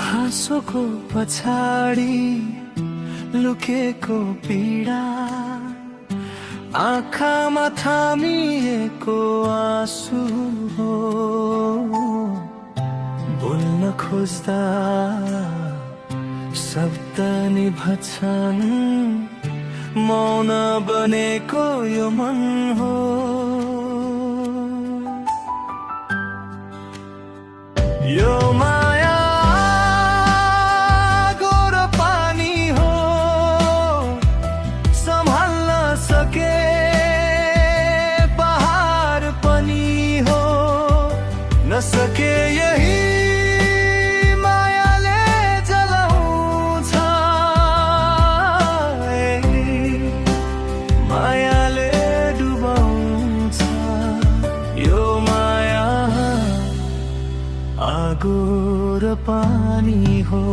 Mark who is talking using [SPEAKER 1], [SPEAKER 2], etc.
[SPEAKER 1] हाँसोको पछाडि लुकेको पीडा, आँखामा थामिएको आँसु हो। बोल्न खोज्दा शब्द निभन्छन्, मौन बनेको यो मन हो। यो माया गोरो पानी हो, सम्हाल्न सके पहाड पनि हो। नसके यही मायाले जलाउँछ, मायाले डुबाउँछ। यो माया आगो र पानी हो।